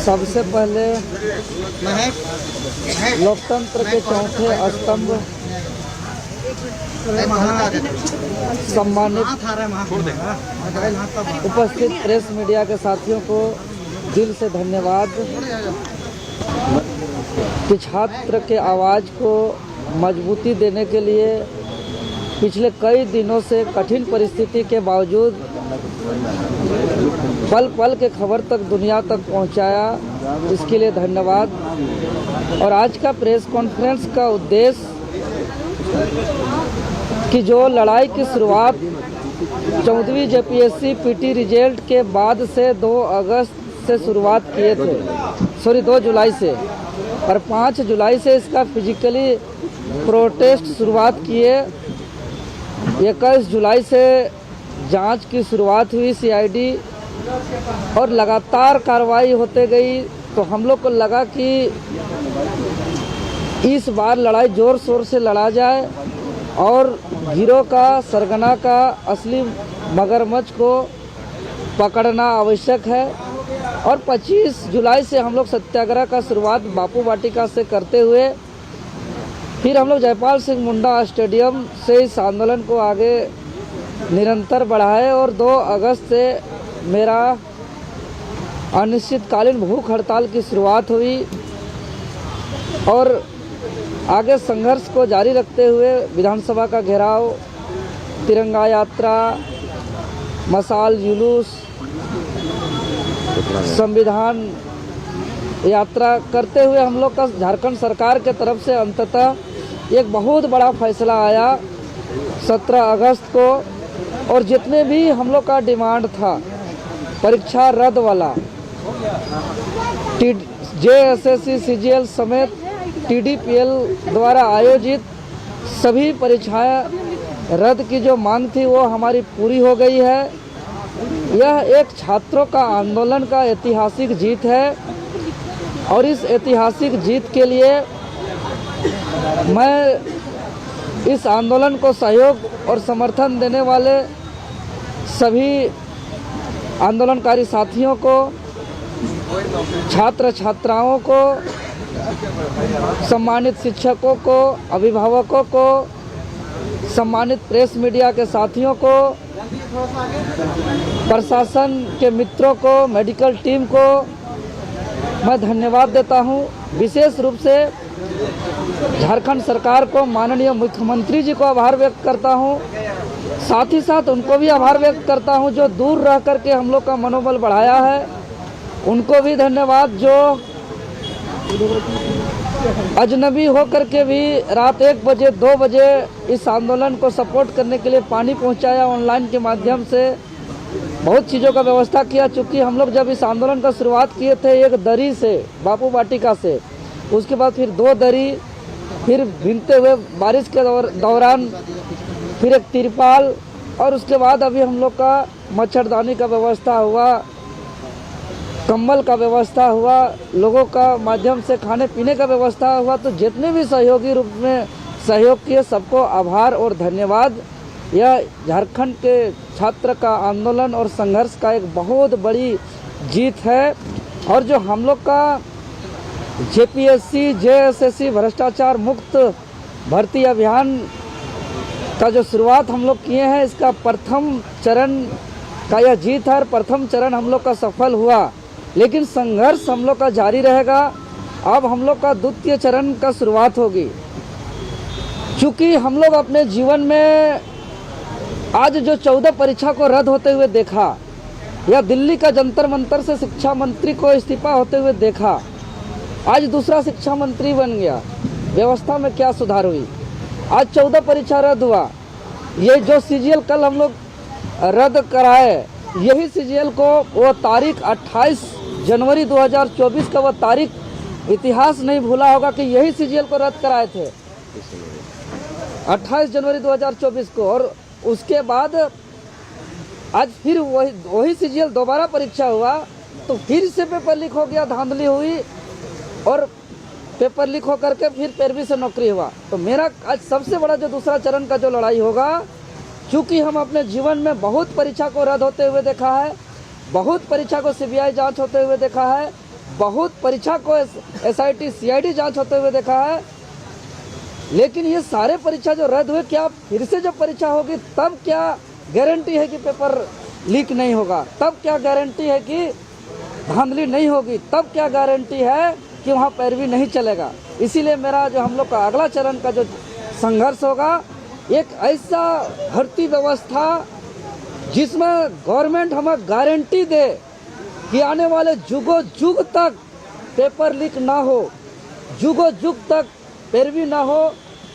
सबसे पहले लोकतंत्र के चौथे स्तंभ सम्मानित उपस्थित प्रेस मीडिया के साथियों को दिल से धन्यवाद कि छात्र के आवाज़ को मजबूती देने के लिए पिछले कई दिनों से कठिन परिस्थिति के बावजूद पल पल के खबर तक दुनिया तक पहुंचाया, इसके लिए धन्यवाद। और आज का प्रेस कॉन्फ्रेंस का उद्देश्य कि जो लड़ाई की शुरुआत 14वीं जेपीएससी पीटी रिजल्ट के बाद से 2 अगस्त से शुरुआत किए थे, 2 जुलाई से, और 5 जुलाई से इसका फिजिकली प्रोटेस्ट शुरुआत किए। 21 जुलाई से जांच की शुरुआत हुई सीआईडी और लगातार कार्रवाई होते गई, तो हम लोग को लगा कि इस बार लड़ाई ज़ोर शोर से लड़ा जाए और गिरोह का सरगना का असली मगरमच्छ को पकड़ना आवश्यक है। और 25 जुलाई से हम लोग सत्याग्रह का शुरुआत बापू वाटिका से करते हुए फिर हम लोग जयपाल सिंह मुंडा स्टेडियम से इस आंदोलन को आगे निरंतर बढ़ाए और 2 अगस्त से मेरा अनिश्चितकालीन भूख हड़ताल की शुरुआत हुई और आगे संघर्ष को जारी रखते हुए विधानसभा का घेराव, तिरंगा यात्रा, मशाल जुलूस, संविधान यात्रा करते हुए हम लोग का झारखंड सरकार के तरफ से अंततः एक बहुत बड़ा फैसला आया 17 अगस्त को। और जितने भी हम लोग का डिमांड था परीक्षा रद्द वाला, जेएसएससी सीजीएल समेत टीडीपीएल द्वारा आयोजित सभी परीक्षाएं रद्द की जो मांग थी वो हमारी पूरी हो गई है। यह एक छात्रों का आंदोलन का ऐतिहासिक जीत है और इस ऐतिहासिक जीत के लिए मैं इस आंदोलन को सहयोग और समर्थन देने वाले सभी आंदोलनकारी साथियों को, छात्र छात्राओं को, सम्मानित शिक्षकों को, अभिभावकों को, सम्मानित प्रेस मीडिया के साथियों को, प्रशासन के मित्रों को, मेडिकल टीम को मैं धन्यवाद देता हूं। विशेष रूप से झारखंड सरकार को, माननीय मुख्यमंत्री जी को आभार व्यक्त करता हूं। साथ ही साथ उनको भी आभार व्यक्त करता हूं जो दूर रह कर के हम लोग का मनोबल बढ़ाया है, उनको भी धन्यवाद। जो अजनबी हो कर के भी रात 1 बजे 2 बजे इस आंदोलन को सपोर्ट करने के लिए पानी पहुंचाया, ऑनलाइन के माध्यम से बहुत चीज़ों का व्यवस्था किया। चूँकि हम लोग जब इस आंदोलन का शुरुआत किए थे एक दरी से, बापू वाटिका से, उसके बाद फिर 2 दरी, फिर भीगते हुए बारिश के दौरान फिर एक तिरपाल, और उसके बाद अभी हम लोग का मच्छरदानी का व्यवस्था हुआ, कंबल का व्यवस्था हुआ, लोगों का माध्यम से खाने पीने का व्यवस्था हुआ। तो जितने भी सहयोगी रूप में सहयोग किए सबको आभार और धन्यवाद। यह झारखंड के छात्र का आंदोलन और संघर्ष का एक बहुत बड़ी जीत है। और जो हम लोग का जेपीएससी जेएसएससी भ्रष्टाचार मुक्त भर्ती अभियान का जो शुरुआत हम लोग किए हैं, इसका प्रथम चरण का यह जीत है और प्रथम चरण हम लोग का सफल हुआ, लेकिन संघर्ष हम लोग का जारी रहेगा। अब हम लोग का द्वितीय चरण का शुरुआत होगी। क्योंकि हम लोग अपने जीवन में आज जो 14 परीक्षा को रद्द होते हुए देखा, या दिल्ली का जंतर मंतर से शिक्षा मंत्री को इस्तीफा होते हुए देखा, आज दूसरा शिक्षा मंत्री बन गया, व्यवस्था में क्या सुधार हुई, आज 14 परीक्षा रद्द हुआ। ये जो सीजीएल कल हम लोग रद्द कराए, यही सीजीएल को वो तारीख 28 जनवरी 2024 का वो तारीख इतिहास नहीं भूला होगा कि यही सीजीएल को रद्द कराए थे 28 जनवरी 2024 को। और उसके बाद आज फिर वही सीजीएल दोबारा परीक्षा हुआ, तो फिर से पेपर लीक हो गया, धांधली हुई और पेपर लीक होकर के फिर 13वीं से नौकरी हुआ। तो मेरा आज सबसे बड़ा जो दूसरा चरण का जो लड़ाई होगा, क्योंकि हम अपने जीवन में बहुत परीक्षा को रद्द होते हुए देखा है, बहुत परीक्षा को सीबीआई जांच होते हुए देखा है, बहुत परीक्षा को SIT CID जांच होते हुए देखा है, लेकिन ये सारे परीक्षा जो रद्द हुए, क्या फिर से जब परीक्षा होगी तब क्या गारंटी है कि पेपर लीक नहीं होगा? तब क्या गारंटी है कि धांधली नहीं होगी? तब क्या गारंटी है कि वहाँ पैरवी नहीं चलेगा? इसीलिए मेरा जो हम लोग का अगला चरण का जो संघर्ष होगा, एक ऐसा भर्ती व्यवस्था जिसमें गवर्नमेंट हमें गारंटी दे कि आने वाले जुगों जुग तक पेपर लीक ना हो, जुगों जुग तक पैरवी ना हो,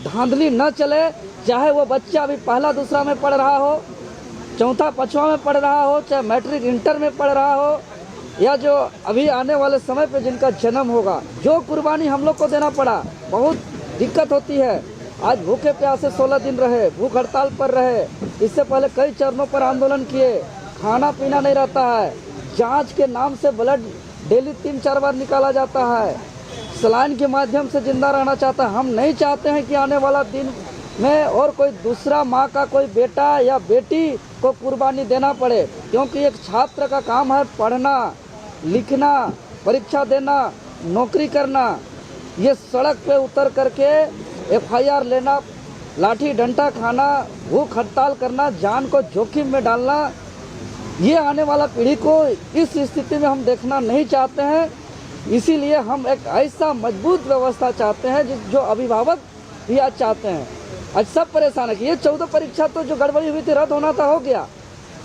धांधली ना चले। चाहे वो बच्चा अभी पहला दूसरा में पढ़ रहा हो, चौथा पाँचवा में पढ़ रहा हो, चाहे मैट्रिक इंटर में पढ़ रहा हो, या जो अभी आने वाले समय पे जिनका जन्म होगा। जो कुर्बानी हम लोग को देना पड़ा, बहुत दिक्कत होती है। आज भूखे प्यासे 16 दिन रहे, भूख हड़ताल पर रहे, इससे पहले कई चरणों पर आंदोलन किए, खाना पीना नहीं रहता है, जांच के नाम से ब्लड डेली 3-4 बार निकाला जाता है, सलाइन के माध्यम से जिंदा रहना चाहता है। हम नहीं चाहते हैं कि आने वाला दिन में और कोई दूसरा माँ का कोई बेटा या बेटी को कुर्बानी देना पड़े, क्योंकि एक छात्र का काम है पढ़ना, लिखना, परीक्षा देना, नौकरी करना। ये सड़क पे उतर करके FIR लेना, लाठी डंडा खाना, भूख हड़ताल करना, जान को जोखिम में डालना, ये आने वाला पीढ़ी को इस स्थिति में हम देखना नहीं चाहते हैं। इसीलिए हम एक ऐसा मजबूत व्यवस्था चाहते हैं जो अभिभावक भी आज चाहते हैं। आज सब परेशान है कि ये 14 परीक्षा तो जो गड़बड़ी हुई थी, रद्द होना था हो गया,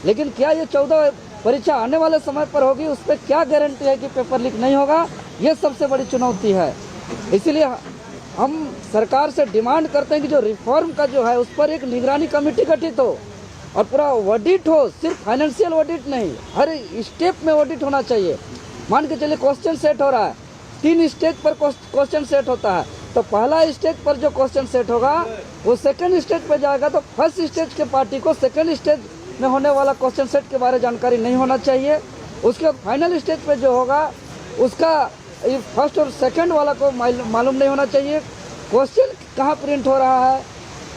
लेकिन क्या ये 14 परीक्षा आने वाले समय पर होगी, उस पर क्या गारंटी है कि पेपर लीक नहीं होगा? ये सबसे बड़ी चुनौती है। इसीलिए हम सरकार से डिमांड करते हैं कि जो रिफॉर्म का जो है उस पर एक निगरानी कमेटी गठित हो और पूरा ऑडिट हो, सिर्फ फाइनेंशियल ऑडिट नहीं, हर स्टेप में ऑडिट होना चाहिए। मान के चलिए क्वेश्चन सेट हो रहा है, 3 स्टेज पर क्वेश्चन सेट होता है, तो पहला स्टेज पर जो क्वेश्चन सेट होगा वो सेकंड स्टेज पर जाएगा, तो फर्स्ट स्टेज के पार्टी को सेकंड स्टेज में होने वाला क्वेश्चन सेट के बारे में जानकारी नहीं होना चाहिए। उसके बाद फाइनल स्टेज पे जो होगा उसका फर्स्ट और सेकंड वाला को मालूम नहीं होना चाहिए क्वेश्चन कहाँ प्रिंट हो रहा है,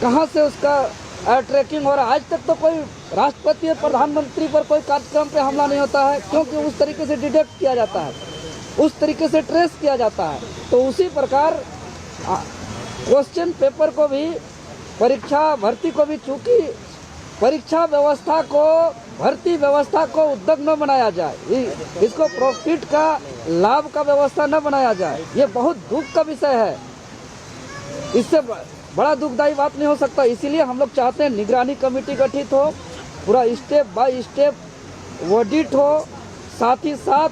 कहाँ से उसका ट्रैकिंग हो रहा है। आज तक तो कोई राष्ट्रपति और प्रधानमंत्री पर कोई कार्यक्रम पे हमला नहीं होता है, क्योंकि उस तरीके से डिटेक्ट किया जाता है, उस तरीके से ट्रेस किया जाता है। तो उसी प्रकार क्वेश्चन पेपर को भी, परीक्षा भर्ती को भी, चूँकि परीक्षा व्यवस्था को, भर्ती व्यवस्था को उद्योग न बनाया जाए, इसको प्रॉफिट का, लाभ का व्यवस्था न बनाया जाए, ये बहुत दुख का विषय है। इससे बड़ा दुखदायी बात नहीं हो सकता। इसीलिए हम लोग चाहते हैं निगरानी कमेटी गठित हो, पूरा स्टेप बाय स्टेप ऑडिट हो, साथ ही साथ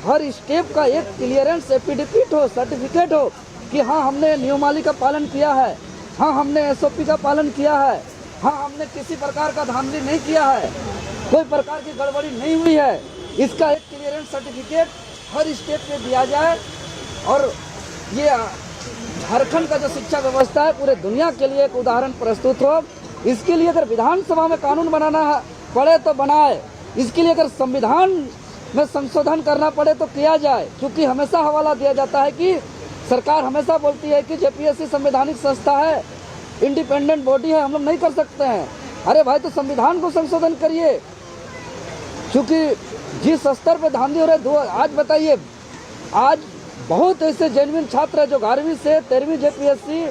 हर स्टेप का एक क्लियरेंस एफिडेविट हो, सर्टिफिकेट हो कि हाँ हमने नियमावली का पालन किया है, हाँ हमने SOP का पालन किया है, हाँ हमने किसी प्रकार का धांधली नहीं किया है, कोई प्रकार की गड़बड़ी नहीं हुई है। इसका एक क्लियरेंस सर्टिफिकेट हर स्टेप पे दिया जाए और ये झारखंड का जो शिक्षा व्यवस्था है पूरे दुनिया के लिए एक उदाहरण प्रस्तुत हो। इसके लिए अगर विधानसभा में कानून बनाना पड़े तो बनाए, इसके लिए अगर संविधान में संशोधन करना पड़े तो किया जाए, क्योंकि हमेशा हवाला दिया जाता है कि सरकार हमेशा बोलती है कि JPSC संवैधानिक संस्था है, इंडिपेंडेंट बॉडी है, हम लोग नहीं कर सकते हैं। अरे भाई, तो संविधान को संशोधन करिए, क्योंकि जिस स्तर पे धांधली हो रही है, आज बताइए, आज बहुत ऐसे जेन्युइन छात्र है जो 11वीं से 13वीं JPSC,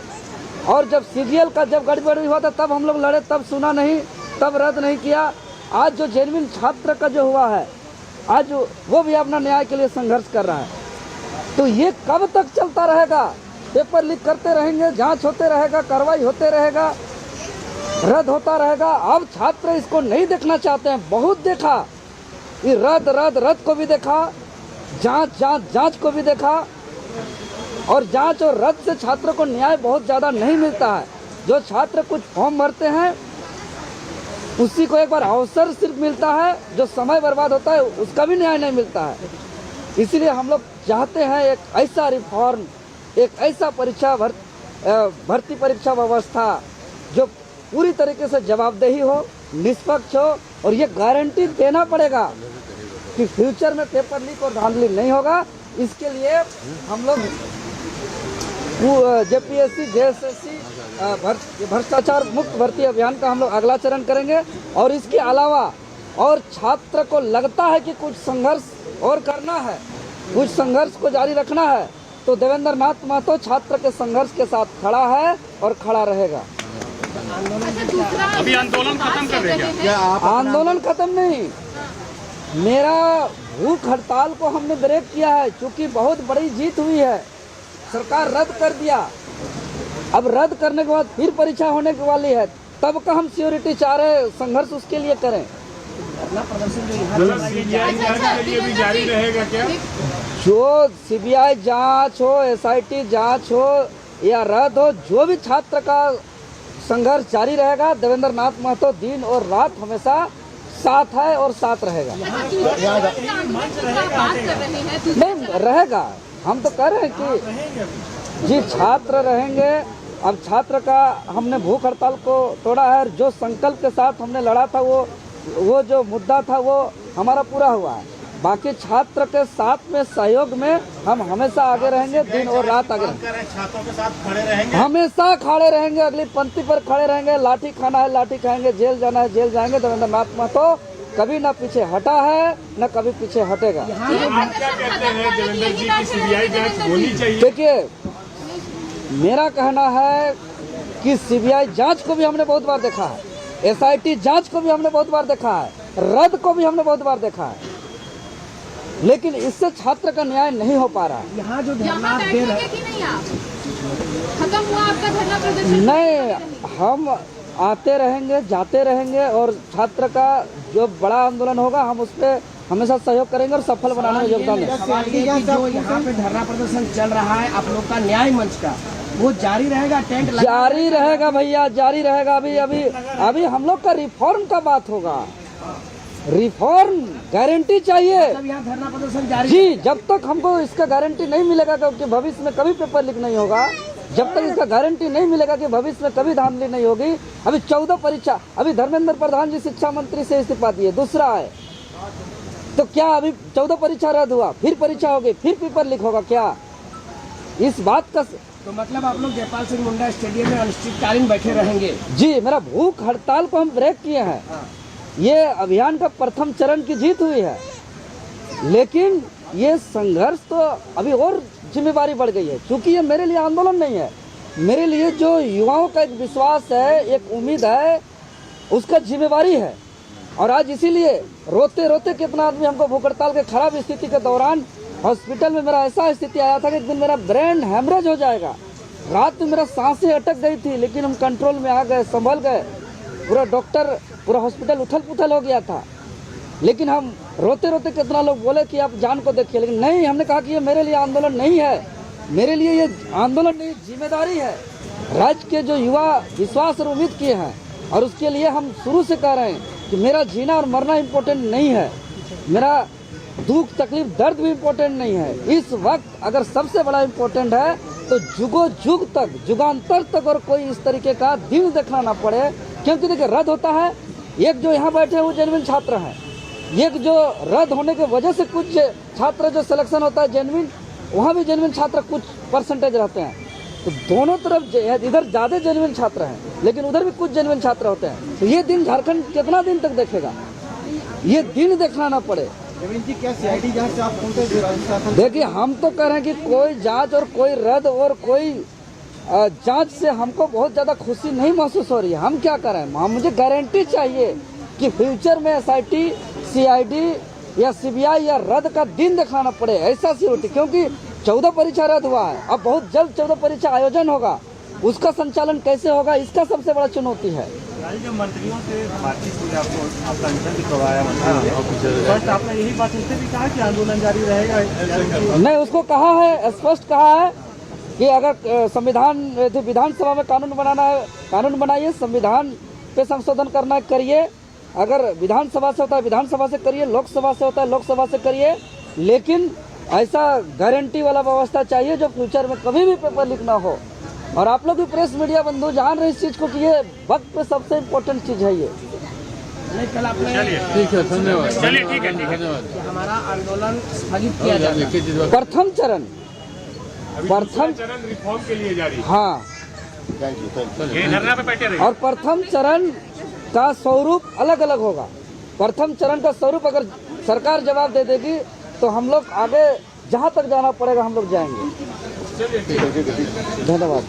और जब CGL का जब गड़बड़ी हुआ था तब हम लोग लड़े, तब सुना नहीं, तब रद्द नहीं किया। आज जो जेन्युइन छात्र का जो हुआ है, आज वो भी अपना न्याय के लिए संघर्ष कर रहा है। तो ये कब तक चलता रहेगा? पेपर लीक करते रहेंगे, जांच होते रहेगा, कार्रवाई होते रहेगा, रद्द होता रहेगा। अब छात्र इसको नहीं देखना चाहते हैं। बहुत देखा, ये रद्द रद्द रद्द को भी देखा, जांच जांच जांच को भी देखा, और जांच और रद्द से छात्र को न्याय बहुत ज़्यादा नहीं मिलता है। जो छात्र कुछ फॉर्म भरते हैं उसी को एक बार अवसर सिर्फ मिलता है, जो समय बर्बाद होता है उसका भी न्याय नहीं मिलता है। इसीलिए हम लोग चाहते हैं एक ऐसा रिफॉर्म, एक ऐसा भर्ती परीक्षा व्यवस्था जो पूरी तरीके से जवाबदेही हो, निष्पक्ष हो, और ये गारंटी देना पड़ेगा कि फ्यूचर में पेपर लीक और धांधली नहीं होगा। इसके लिए हम लोग JPSC JSSC भ्रष्टाचार मुक्त भर्ती अभियान का हम लोग अगला चरण करेंगे। और इसके अलावा और छात्र को लगता है कि कुछ संघर्ष और करना है कुछ संघर्ष को जारी रखना है तो देवेंद्र नाथ महतो छात्र के संघर्ष के साथ खड़ा है और खड़ा रहेगा। अभी आंदोलन खत्म कर रहे क्या? आंदोलन खत्म नहीं, मेरा भूख हड़ताल को हमने ब्रेक किया है, क्योंकि बहुत बड़ी जीत हुई है, सरकार रद्द कर दिया। अब रद्द करने के बाद फिर परीक्षा होने की वाली है, तब का हम सिक्योरिटी चाह रहे संघर्ष उसके लिए करें। भी जारी रहेगा क्या? जो सीबीआई जांच हो, एसआईटी जांच हो या रद्द हो, जो भी छात्र का संघर्ष जारी रहेगा। देवेंद्र नाथ महतो दिन और रात हमेशा साथ है और साथ रहेगा। नहीं रहेगा, हम तो कह रहे हैं कि जी छात्र रहेंगे। अब छात्र का हमने भूख हड़ताल को तोड़ा है, जो संकल्प के साथ हमने लड़ा था वो जो मुद्दा था वो हमारा पूरा हुआ है। बाकी छात्र के साथ में सहयोग में हम हमेशा आगे रहेंगे, दिन और रात आगे छात्रों के साथ खड़े रहेंगे, हमेशा खड़े रहेंगे, अगली पंक्ति पर खड़े रहेंगे। लाठी खाना है लाठी खाएंगे, जेल जाना है जेल जाएंगे। देवेंद्र नाथ महतो कभी न पीछे हटा है न कभी पीछे हटेगा। आप क्या कहते हैं देवेंद्र जी की सीबीआई जांच होनी चाहिए? देखिए, मेरा कहना है कि सीबीआई जांच को भी हमने बहुत बार देखा है, एसआईटी जांच को भी हमने बहुत बार देखा है, रद्द को भी हमने बहुत बार देखा है, लेकिन इससे छात्र का न्याय नहीं हो पा रहा है। यहाँ जो धरना दे रहे खत्म हुआ आपका धरना प्रदर्शन? नहीं, हम आते रहेंगे जाते रहेंगे और छात्र का जो बड़ा आंदोलन होगा हम उस पर हमेशा सहयोग करेंगे और सफल बनाने में योगदान देंगे। सवाल ये कि जो यहाँ पे धरना प्रदर्शन चल रहा है आप लोग का न्याय मंच का, वो जारी रहेगा? टेंट जारी रहेगा भैया, जारी रहेगा। अभी हम लोग का रिफॉर्म का बात होगा, रिफॉर्म गारंटी चाहिए। जब यहाँ धरना प्रदर्शन जारी जी, जब तक हमको इसका गारंटी नहीं मिलेगा कि भविष्य में कभी पेपर लीक नहीं होगा, जब तक इसका गारंटी नहीं मिलेगा कि भविष्य में कभी धांधली नहीं होगी। अभी 14 परीक्षा, अभी धर्मेंद्र प्रधान जी शिक्षा मंत्री से इस्तीफा दिए, दूसरा है तो क्या अभी 14 परीक्षा रद्द हुआ, फिर परीक्षा होगी, फिर पेपर लीक होगा क्या? इस बात का तो मतलब आप लोग जयपाल सिंह मुंडा स्टेडियम में अनिश्चितकालीन बैठे रहेंगे? जी, मेरा भूख हड़ताल को हम ब्रेक किए हैं। ये अभियान का प्रथम चरण की जीत हुई है, लेकिन ये संघर्ष तो अभी और जिम्मेवारी बढ़ गई है, क्योंकि ये मेरे लिए आंदोलन नहीं है, मेरे लिए जो युवाओं का एक विश्वास है, एक उम्मीद है, उसका जिम्मेवारी है। और आज इसीलिए रोते रोते कितना आदमी हमको भूख हड़ताल के खराब स्थिति के दौरान हॉस्पिटल में मेरा ऐसा स्थिति आया था कि एक दिन मेरा ब्रेन हेमरेज हो जाएगा, रात में मेरा सांसें अटक गई थी, लेकिन हम कंट्रोल में आ गए, संभल गए। पूरा डॉक्टर, पूरा हॉस्पिटल उथल पुथल हो गया था, लेकिन हम रोते रोते कितना लोग बोले कि आप जान को देखिए, लेकिन नहीं, हमने कहा कि ये मेरे लिए आंदोलन नहीं है, मेरे लिए ये आंदोलन नहीं, जिम्मेदारी है। राज्य के जो युवा विश्वास और उम्मीद किए हैं, और उसके लिए हम शुरू से कह रहे हैं कि मेरा जीना और मरना इम्पोर्टेंट नहीं है, मेरा दुख तकलीफ दर्द भी इम्पोर्टेंट नहीं है। इस वक्त अगर सबसे बड़ा इम्पोर्टेंट है तो जुगो जुग तक, जुगांतर तक और कोई इस तरीके का दिन देखना ना पड़े। क्योंकि देखिए, रद्द होता है, एक जो यहाँ बैठे हैं वो जेन्युइन छात्र हैं, एक जो रद्द होने की वजह से कुछ छात्र जो सिलेक्शन होता है जेन्युइन, वहाँ भी जेन्युइन छात्र कुछ परसेंटेज रहते हैं। तो दोनों तरफ इधर ज़्यादा जेन्युइन छात्र हैं, लेकिन उधर भी कुछ जेन्युइन छात्र होते हैं। तो ये दिन झारखंड कितना दिन तक देखेगा? ये दिन देखना ना पड़े। क्या सीआईडी जांच से आप देखिए, हम तो कह रहे हैं कि कोई जांच और कोई रद्द और कोई जांच से हमको बहुत ज़्यादा खुशी नहीं महसूस हो रही है। हम क्या कर रहे हैं, मुझे गारंटी चाहिए कि फ्यूचर में एसआईटी, सीआईडी या सीबीआई या रद्द का दिन दिखाना पड़े, ऐसा सिक्योरिटी। क्योंकि 14 परीक्षा रद्द हुआ है, अब बहुत जल्द 14 परीक्षा आयोजन होगा, उसका संचालन कैसे होगा, इसका सबसे बड़ा चुनौती है। जो मंत्रियों से बातचीत हुई, आपका अंतर भी करवाया मंत्री, आपने यही बात उससे भी कहा कि आंदोलन जारी रहेगा? नहीं, उसको कहा है, स्पष्ट कहा है कि अगर संविधान विधानसभा में कानून बनाना है, कानून बनाइए, संविधान पे संशोधन करना है, करिए। अगर विधानसभा से होता है विधानसभा से करिए, लोकसभा से होता है लोकसभा से करिए, लेकिन ऐसा गारंटी वाला व्यवस्था चाहिए जो फ्यूचर में कभी भी पेपर लीक ना हो। और आप लोग भी प्रेस मीडिया बंधु जान रहे इस चीज़ को कि ये वक्त पे सबसे इम्पोर्टेंट चीज़ है ये। नहीं, कल आपने ठीक है, धन्यवाद। चलिए, ठीक है, धन्यवाद। हमारा आंदोलन स्थगित किया जाएगा। प्रथम चरण रिफॉर्म के लिए जारी। हाँ, धरना पे बैठे रहे। और प्रथम चरण का स्वरूप अलग अलग होगा। प्रथम चरण का स्वरूप अगर सरकार जवाब दे देगी तो हम लोग आगे जहाँ तक जाना पड़ेगा हम लोग जाएंगे। धन्यवाद।